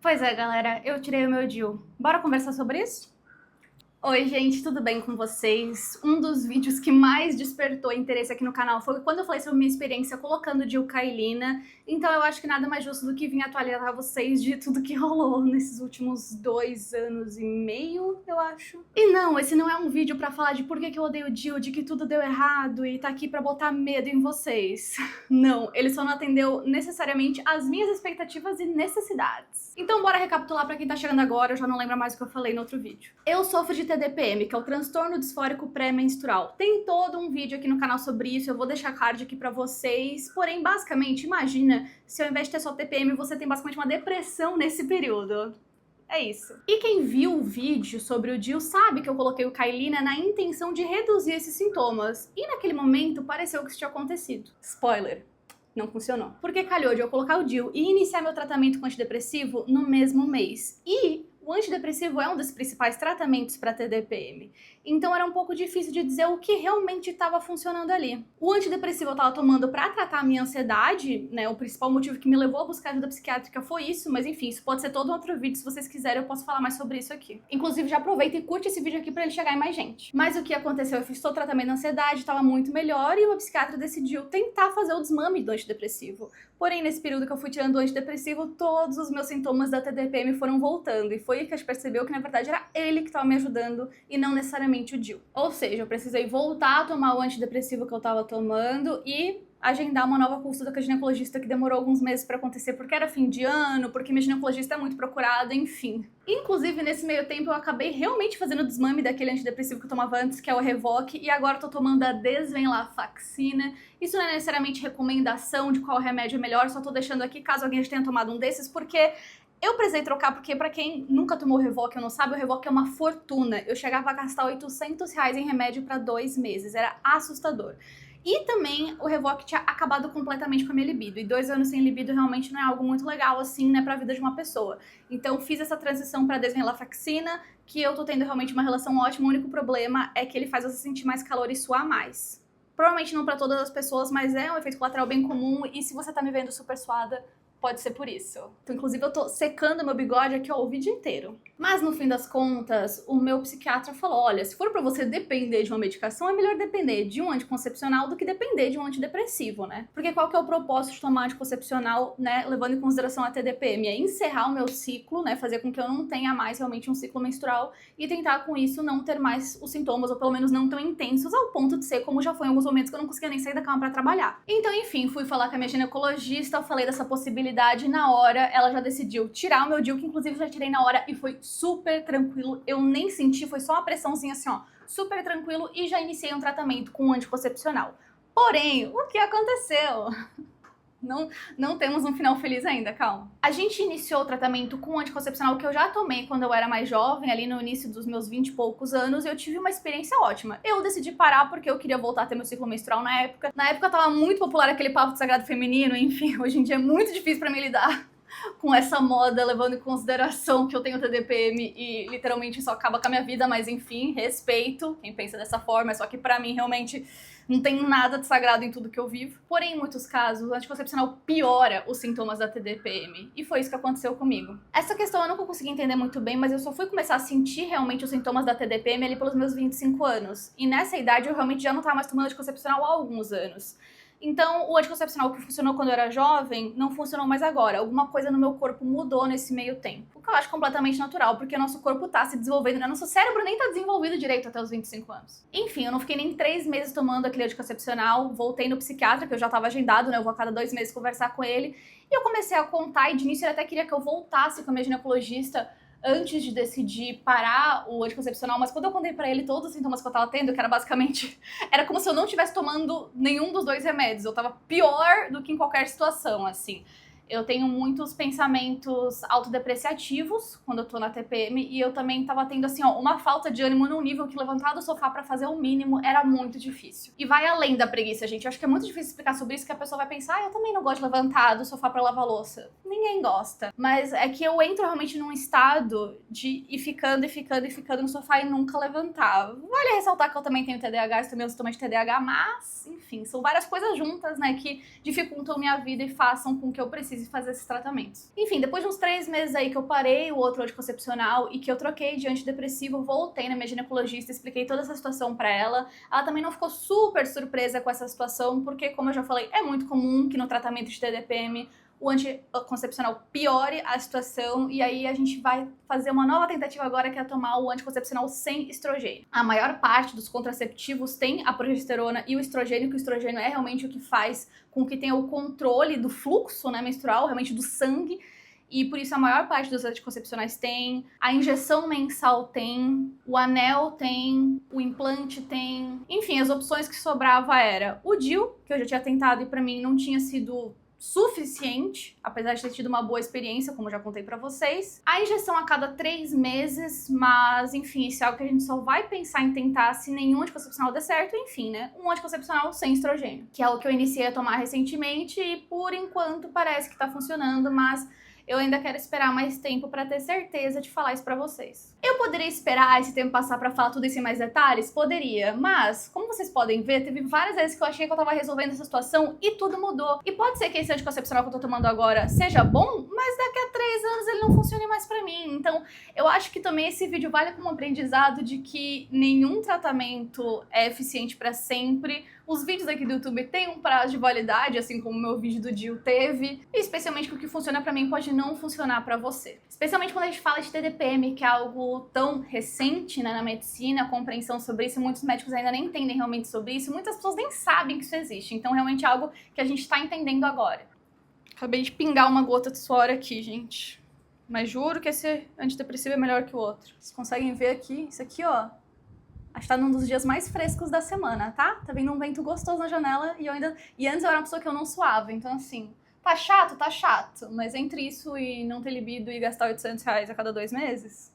Pois é, galera, eu tirei o meu DIU. Bora conversar sobre isso? Oi, gente, tudo bem com vocês? Um dos vídeos que mais despertou interesse aqui no canal foi quando eu falei sobre minha experiência colocando DIU Kailina. Então eu acho que nada mais justo do que vir atualizar vocês de tudo que rolou nesses últimos 2 anos e meio, eu acho. E não, esse não é um vídeo pra falar de por que eu odeio o DIU, de que tudo deu errado e tá aqui pra botar medo em vocês. Não, ele só não atendeu necessariamente às minhas expectativas e necessidades. Então bora recapitular pra quem tá chegando agora, eu já não lembro mais o que eu falei no outro vídeo. Eu sofro de TDPM, que é o transtorno disfórico pré-menstrual. Tem todo um vídeo aqui no canal sobre isso, eu vou deixar card aqui pra vocês. Porém, basicamente, imagina se ao invés de ter só TPM, você tem basicamente uma depressão nesse período. É isso. E quem viu o vídeo sobre o DIU sabe que eu coloquei o Kailina na intenção de reduzir esses sintomas. E naquele momento pareceu que isso tinha acontecido. Spoiler. Não funcionou. Porque calhou de eu colocar o DIU e iniciar meu tratamento com antidepressivo no mesmo mês. E o antidepressivo é um dos principais tratamentos para TDPM. Então era um pouco difícil de dizer o que realmente estava funcionando ali. O antidepressivo eu estava tomando para tratar a minha ansiedade, né? O principal motivo que me levou a buscar ajuda psiquiátrica foi isso, mas enfim, isso pode ser todo um outro vídeo. Se vocês quiserem, eu posso falar mais sobre isso aqui. Inclusive, já aproveita e curte esse vídeo aqui para ele chegar em mais gente. Mas o que aconteceu? Eu fiz todo o tratamento da ansiedade, estava muito melhor e o meu psiquiatra decidiu tentar fazer o desmame do antidepressivo. Porém, nesse período que eu fui tirando o antidepressivo, todos os meus sintomas da TDPM foram voltando. E foi aí que a gente percebeu que, na verdade, era ele que estava me ajudando e não necessariamente o DIU. Ou seja, eu precisei voltar a tomar o antidepressivo que eu estava tomando e agendar uma nova consulta com a ginecologista que demorou alguns meses para acontecer porque era fim de ano, porque minha ginecologista é muito procurada, enfim. Inclusive, nesse meio tempo, eu acabei realmente fazendo o desmame daquele antidepressivo que eu tomava antes, que é o Revoque, e agora eu tô tomando a Desvenlafaxina. Isso não é necessariamente recomendação de qual remédio é melhor, só tô deixando aqui caso alguém já tenha tomado um desses, porque eu precisei trocar, porque pra quem nunca tomou Revoque ou não sabe, o Revoque é uma fortuna. Eu chegava a gastar R$ 800 em remédio pra 2 meses, era assustador. E também o Revoque tinha acabado completamente com a minha libido. E 2 anos sem libido realmente não é algo muito legal, assim, né, pra vida de uma pessoa. Então fiz essa transição pra Desvenlafaxina, que eu tô tendo realmente uma relação ótima. O único problema é que ele faz você sentir mais calor e suar mais. Provavelmente não pra todas as pessoas, mas é um efeito colateral bem comum. E se você tá me vendo super suada, pode ser por isso. Então, inclusive, eu tô secando meu bigode aqui, ó, o vídeo inteiro. Mas, no fim das contas, o meu psiquiatra falou, olha, se for pra você depender de uma medicação, é melhor depender de um anticoncepcional do que depender de um antidepressivo, né? Porque qual que é o propósito de tomar anticoncepcional, né, levando em consideração a TDPM? É encerrar o meu ciclo, né, fazer com que eu não tenha mais realmente um ciclo menstrual e tentar, com isso, não ter mais os sintomas, ou pelo menos não tão intensos, ao ponto de ser como já foi em alguns momentos que eu não conseguia nem sair da cama pra trabalhar. Então, enfim, fui falar com a minha ginecologista, eu falei dessa possibilidade. Na hora, ela já decidiu tirar o meu DIU, que inclusive eu já tirei na hora e foi super tranquilo. Eu nem senti, foi só uma pressãozinha assim, ó, super tranquilo, e já iniciei um tratamento com anticoncepcional. Porém, o que aconteceu? Não temos um final feliz ainda, calma. A gente iniciou o tratamento com anticoncepcional que eu já tomei quando eu era mais jovem, ali no início dos meus 20 e poucos anos, e eu tive uma experiência ótima. Eu decidi parar porque eu queria voltar a ter meu ciclo menstrual na época. Na época tava muito popular aquele papo de sagrado feminino, enfim, hoje em dia é muito difícil pra mim lidar com essa moda, levando em consideração que eu tenho TDPM e literalmente isso acaba com a minha vida, mas enfim, respeito quem pensa dessa forma, só que pra mim realmente não tem nada de sagrado em tudo que eu vivo. Porém, em muitos casos, o anticoncepcional piora os sintomas da TDPM, e foi isso que aconteceu comigo. Essa questão eu nunca consegui entender muito bem, mas eu só fui começar a sentir realmente os sintomas da TDPM ali pelos meus 25 anos, e nessa idade eu realmente já não tava mais tomando anticoncepcional há alguns anos. Então, o anticoncepcional que funcionou quando eu era jovem, não funcionou mais agora. Alguma coisa no meu corpo mudou nesse meio tempo. O que eu acho completamente natural, porque o nosso corpo tá se desenvolvendo, né? Nosso cérebro nem tá desenvolvido direito até os 25 anos. Enfim, eu não fiquei nem 3 meses tomando aquele anticoncepcional, voltei no psiquiatra, que eu já tava agendado, né? Eu vou a cada 2 meses conversar com ele. E eu comecei a contar, e de início ele até queria que eu voltasse com a minha ginecologista antes de decidir parar o anticoncepcional, mas quando eu contei pra ele todos os sintomas que eu tava tendo, que era basicamente, era como se eu não estivesse tomando nenhum dos 2 remédios, eu tava pior do que em qualquer situação, assim. Eu tenho muitos pensamentos autodepreciativos quando eu tô na TPM, e eu também tava tendo, assim, ó, uma falta de ânimo num nível que levantar do sofá pra fazer o mínimo era muito difícil. E vai além da preguiça, gente. Eu acho que é muito difícil explicar sobre isso, que a pessoa vai pensar, eu também não gosto de levantar do sofá pra lavar louça. Ninguém gosta. Mas é que eu entro realmente num estado de ir ficando e ficando e ficando no sofá e nunca levantar. Vale ressaltar que eu também tenho TDAH, eu também sintomas de TDAH, mas, enfim, são várias coisas juntas, né, que dificultam minha vida e façam com que eu precise precise fazer esses tratamentos. Enfim, depois de uns 3 meses aí que eu parei o outro anticoncepcional e que eu troquei de antidepressivo, voltei na minha ginecologista, expliquei toda essa situação pra ela. Ela também não ficou super surpresa com essa situação, porque, como eu já falei, é muito comum que no tratamento de TDPM o anticoncepcional piore a situação, e aí a gente vai fazer uma nova tentativa agora, que é tomar o anticoncepcional sem estrogênio. A maior parte dos contraceptivos tem a progesterona e o estrogênio, que o estrogênio é realmente o que faz com que tenha o controle do fluxo, né, menstrual, realmente do sangue, e por isso a maior parte dos anticoncepcionais tem, a injeção mensal tem, o anel tem, o implante tem. Enfim, as opções que sobrava era o DIU, que eu já tinha tentado e pra mim não tinha sido suficiente, apesar de ter tido uma boa experiência, como eu já contei pra vocês. A injeção a cada 3 meses, mas enfim, isso é algo que a gente só vai pensar em tentar se nenhum anticoncepcional der certo, enfim, né? Um anticoncepcional sem estrogênio, que é o que eu iniciei a tomar recentemente e por enquanto parece que tá funcionando, mas eu ainda quero esperar mais tempo pra ter certeza de falar isso pra vocês. Eu poderia esperar esse tempo passar pra falar tudo isso em mais detalhes? Poderia, mas, como vocês podem ver, teve várias vezes que eu achei que eu tava resolvendo essa situação e tudo mudou. E pode ser que esse anticoncepcional que eu tô tomando agora seja bom, mas daqui a 3 anos ele não funcione mais pra mim. Então, eu acho que também esse vídeo vale como aprendizado de que nenhum tratamento é eficiente pra sempre. Os vídeos aqui do YouTube têm um prazo de validade, assim como o meu vídeo do DIU teve, e especialmente que o que funciona pra mim pode não funcionar pra você. Especialmente quando a gente fala de TDPM, que é algo tão recente, né, na medicina, a compreensão sobre isso, muitos médicos ainda nem entendem realmente sobre isso, muitas pessoas nem sabem que isso existe, então realmente é algo que a gente tá entendendo agora. Acabei de pingar uma gota de suor aqui, gente, mas juro que esse antidepressivo é melhor que o outro. Vocês conseguem ver aqui, isso aqui, ó, acho que tá num dos dias mais frescos da semana, tá? Tá vindo um vento gostoso na janela e antes eu era uma pessoa que eu não suava, então assim, tá chato, mas entre isso e não ter libido e gastar R$800 a cada 2 meses,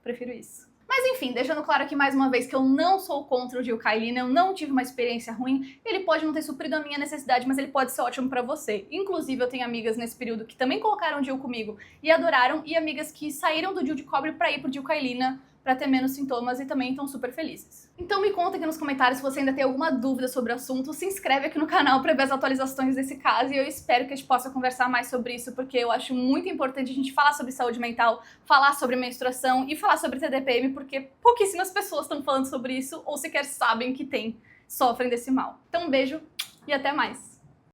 prefiro isso. Mas enfim, deixando claro aqui mais uma vez que eu não sou contra o DIU Kyleena, eu não tive uma experiência ruim, ele pode não ter suprido a minha necessidade, mas ele pode ser ótimo pra você. Inclusive, eu tenho amigas nesse período que também colocaram o DIU comigo e adoraram, e amigas que saíram do DIU de cobre pra ir pro DIU Kyleena, pra ter menos sintomas e também estão super felizes. Então me conta aqui nos comentários se você ainda tem alguma dúvida sobre o assunto, se inscreve aqui no canal pra ver as atualizações desse caso e eu espero que a gente possa conversar mais sobre isso, porque eu acho muito importante a gente falar sobre saúde mental, falar sobre menstruação e falar sobre TDPM, porque pouquíssimas pessoas estão falando sobre isso ou sequer sabem que sofrem desse mal. Então um beijo e até mais!